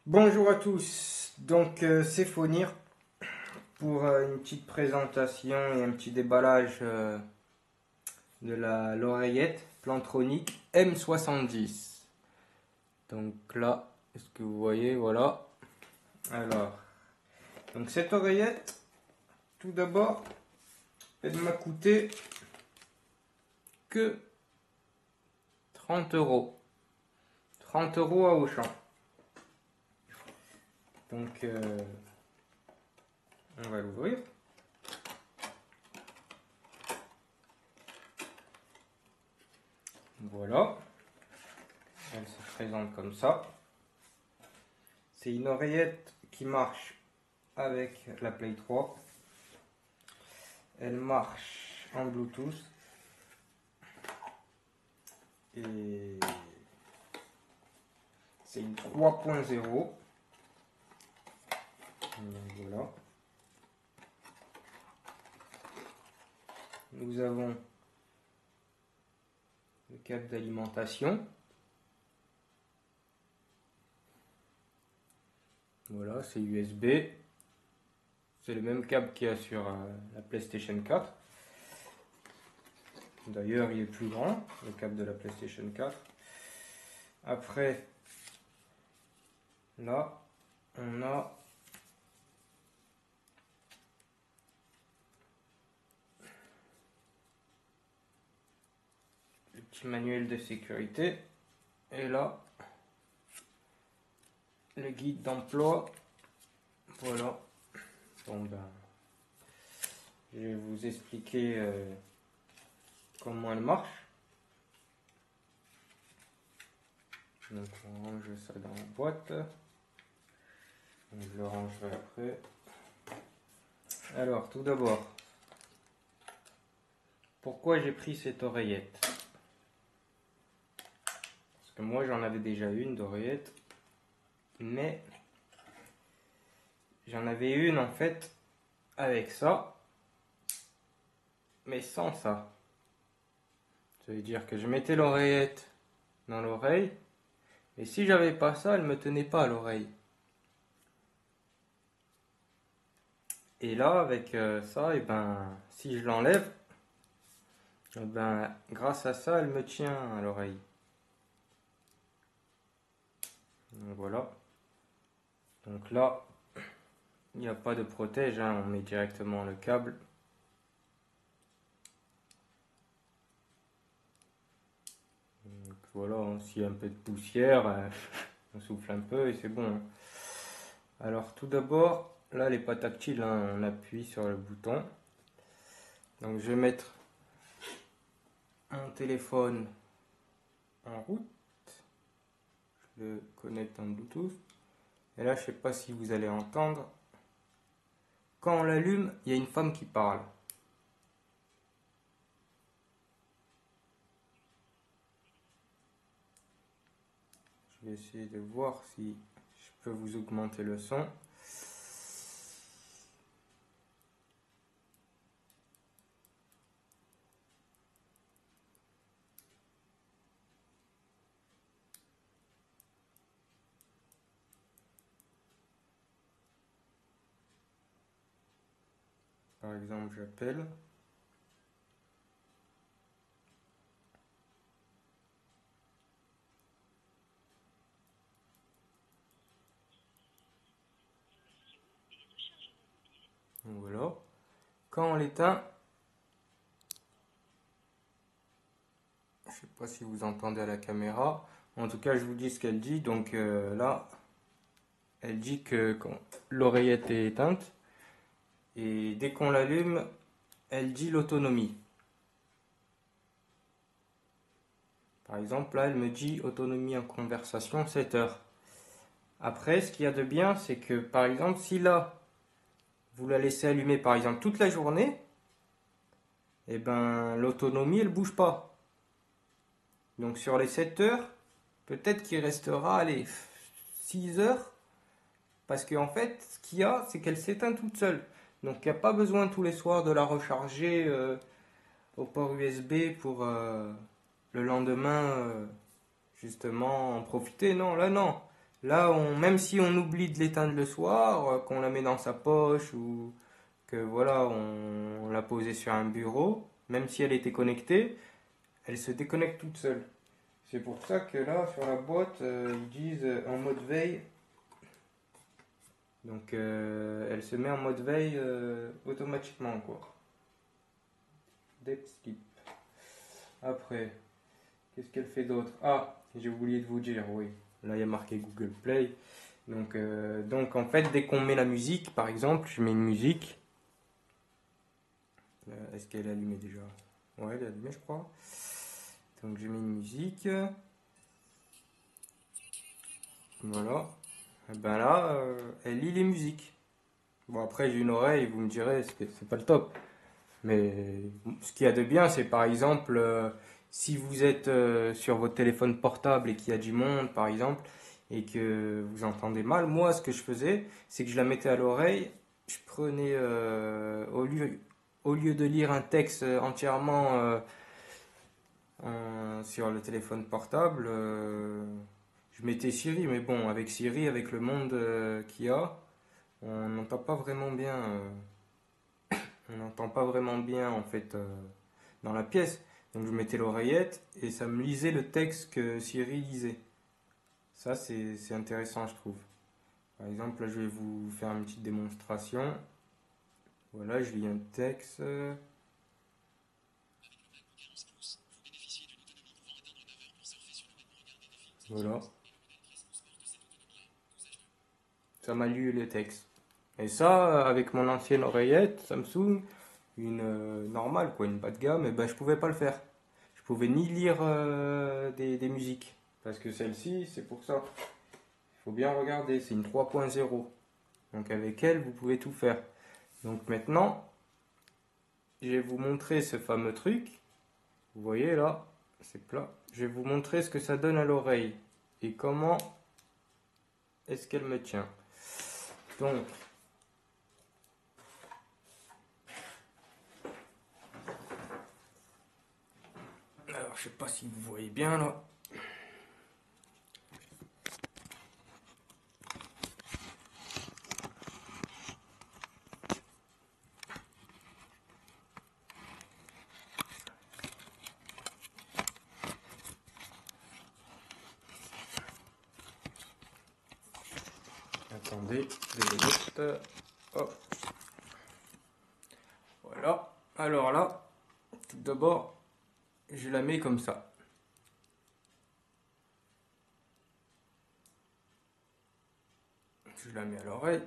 Bonjour à tous, donc c'est Fonir pour une petite présentation et un petit déballage de l'oreillette Plantronic M70. Donc là, est-ce que vous voyez, voilà. Alors, donc cette oreillette, tout d'abord, elle m'a coûté que 30 euros. 30 euros à Auchan. Donc, on va l'ouvrir. Voilà, elle se présente comme ça. C'est une oreillette qui marche avec la Play 3. Elle marche en Bluetooth. Et c'est une 3.0. Voilà. Nous avons le câble d'alimentation. Voilà, c'est USB. C'est le même câble qu'il y a sur la PlayStation 4. D'ailleurs, il est plus grand, le câble de la PlayStation 4. Après, là, on a le petit manuel de sécurité. Et là, le guide d'emploi. Voilà. Bon ben, je vais vous expliquer comment elle marche. Donc on range ça dans la boîte. Je le rangerai après. Alors tout d'abord, pourquoi j'ai pris cette oreillette? Parce que moi j'en avais déjà une d'oreillette, mais j'en avais une en fait avec ça, mais sans ça. Ça veut dire que je mettais l'oreillette dans l'oreille, et si j'avais pas ça, elle me tenait pas à l'oreille. Et là, avec ça, et ben, si je l'enlève, et ben, grâce à ça, elle me tient à l'oreille. Donc voilà. Donc là, il n'y a pas de protège, hein, on met directement le câble. Donc voilà, hein, s'il y a un peu de poussière, on souffle un peu et c'est bon, hein. Alors tout d'abord, là elle n'est pas tactile, hein, on appuie sur le bouton. Donc je vais mettre mon téléphone en route. Je le connecte en Bluetooth. Et là, je ne sais pas si vous allez entendre. Quand on l'allume, il y a une femme qui parle. Je vais essayer de voir si je peux vous augmenter le son. Par exemple, j'appelle. Voilà. Quand on l'éteint, je ne sais pas si vous entendez à la caméra. En tout cas, je vous dis ce qu'elle dit. Donc là, elle dit que quand l'oreillette est éteinte. Et dès qu'on l'allume, elle dit l'autonomie. Par exemple, là, elle me dit autonomie en conversation 7 heures. Après, ce qu'il y a de bien, c'est que, par exemple, si là, vous la laissez allumer, par exemple, toute la journée, eh ben, l'autonomie, elle bouge pas. Donc, sur les 7 heures, peut-être qu'il restera, allez, 6 heures, parce qu'en fait, ce qu'il y a, c'est qu'elle s'éteint toute seule. Donc, il n'y a pas besoin tous les soirs de la recharger au port USB pour le lendemain, justement, en profiter. Non, là, non. Là, même si on oublie de l'éteindre le soir, qu'on la met dans sa poche ou que voilà, on l'a posée sur un bureau, même si elle était connectée, elle se déconnecte toute seule. C'est pour ça que là, sur la boîte, ils disent en mode veille. Donc, elle se met en mode veille automatiquement, quoi. Deep sleep. Après, qu'est-ce qu'elle fait d'autre? Ah, j'ai oublié de vous dire, oui. Là, il y a marqué Google Play. Donc en fait, dès qu'on met la musique, par exemple, je mets une musique. Est-ce qu'elle est allumée déjà? Ouais, elle est allumée, je crois. Donc je mets une musique. Voilà. Et ben là, elle lit les musiques. Bon, après, j'ai une oreille, vous me direz, c'est pas le top. Mais ce qu'il y a de bien, c'est par exemple, si vous êtes sur votre téléphone portable et qu'il y a du monde, par exemple, et que vous entendez mal, moi, ce que je faisais, c'est que je la mettais à l'oreille, je prenais, au lieu de lire un texte entièrement sur le téléphone portable, je mettais Siri, mais bon, avec Siri, avec le monde qu'il y a, on n'entend pas vraiment bien. On n'entend pas vraiment bien en fait dans la pièce. Donc je mettais l'oreillette et ça me lisait le texte que Siri lisait. Ça c'est intéressant je trouve. Par exemple là je vais vous faire une petite démonstration. Voilà, je lis un texte. Voilà, ça m'a lu le texte. Et ça, avec mon ancienne oreillette Samsung, une normale quoi, une bas de gamme, et ben je pouvais pas le faire. Je pouvais ni lire des musiques. Parce que celle-ci, c'est pour ça. Il faut bien regarder, c'est une 3.0. Donc avec elle, vous pouvez tout faire. Donc maintenant, je vais vous montrer ce fameux truc. Vous voyez là, c'est plat. Je vais vous montrer ce que ça donne à l'oreille et comment est-ce qu'elle me tient. Donc, alors je sais pas si vous voyez bien là. Attendez, 2 minutes. Hop, voilà. Alors là, tout d'abord, je la mets comme ça. Je la mets à l'oreille.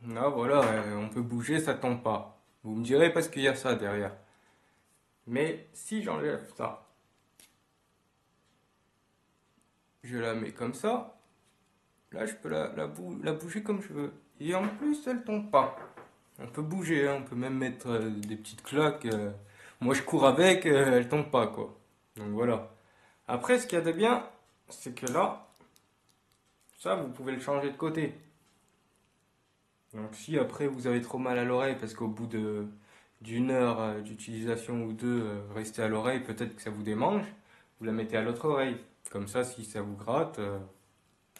Là, voilà, on peut bouger, ça tombe pas. Vous me direz parce qu'il y a ça derrière. Mais si j'enlève ça, je la mets comme ça, là je peux la bouger comme je veux. Et en plus, elle tombe pas. On peut bouger, hein, on peut même mettre des petites claques. Moi je cours avec, elle tombe pas quoi. Donc voilà. Après, ce qu'il y a de bien, c'est que là, ça vous pouvez le changer de côté. Donc si après vous avez trop mal à l'oreille parce qu'au bout d'une heure d'utilisation ou deux, restez à l'oreille, peut-être que ça vous démange, vous la mettez à l'autre oreille. Comme ça, si ça vous gratte,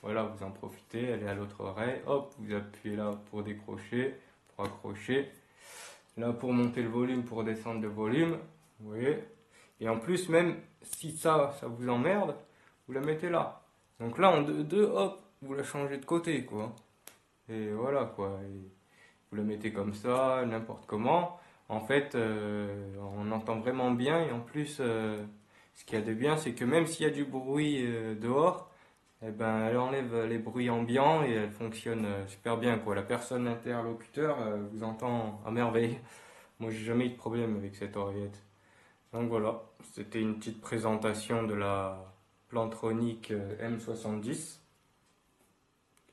voilà, vous en profitez, elle est à l'autre oreille, hop, vous appuyez là pour décrocher, pour accrocher, là pour monter le volume, pour descendre le volume, vous voyez. Et en plus, même si ça vous emmerde, vous la mettez là. Donc là, en deux, hop, vous la changez de côté, quoi. Et voilà, quoi. Et vous la mettez comme ça, n'importe comment. En fait, on entend vraiment bien. Et en plus, ce qu'il y a de bien, c'est que même s'il y a du bruit dehors, eh ben, elle enlève les bruits ambiants et elle fonctionne super bien, quoi. La personne interlocuteur vous entend à merveille. Moi, j'ai jamais eu de problème avec cette oreillette. Donc voilà, c'était une petite présentation de la Plantronic M70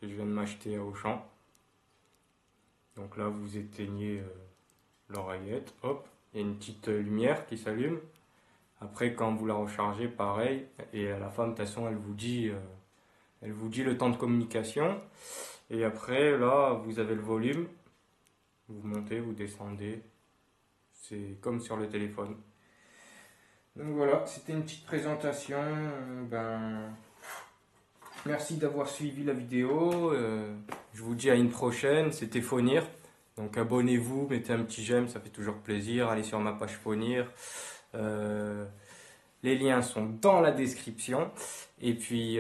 que je viens de m'acheter à Auchan. Donc là, vous éteignez l'oreillette, hop, il y a une petite lumière qui s'allume. Après, quand vous la rechargez, pareil. Et à la fin, de toute façon, elle vous dit le temps de communication. Et après, là, vous avez le volume. Vous montez, vous descendez. C'est comme sur le téléphone. Donc voilà, c'était une petite présentation. Ben, Merci d'avoir suivi la vidéo. Je vous dis à une prochaine. C'était Fonir. Donc abonnez-vous, mettez un petit j'aime, ça fait toujours plaisir. Allez sur ma page Fonir. Les liens sont dans la description. Et puis,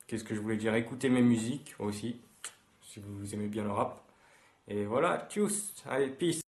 qu'est-ce que je voulais dire? Écoutez mes musiques aussi, si vous aimez bien le rap. Et voilà, tchuss, allez, peace.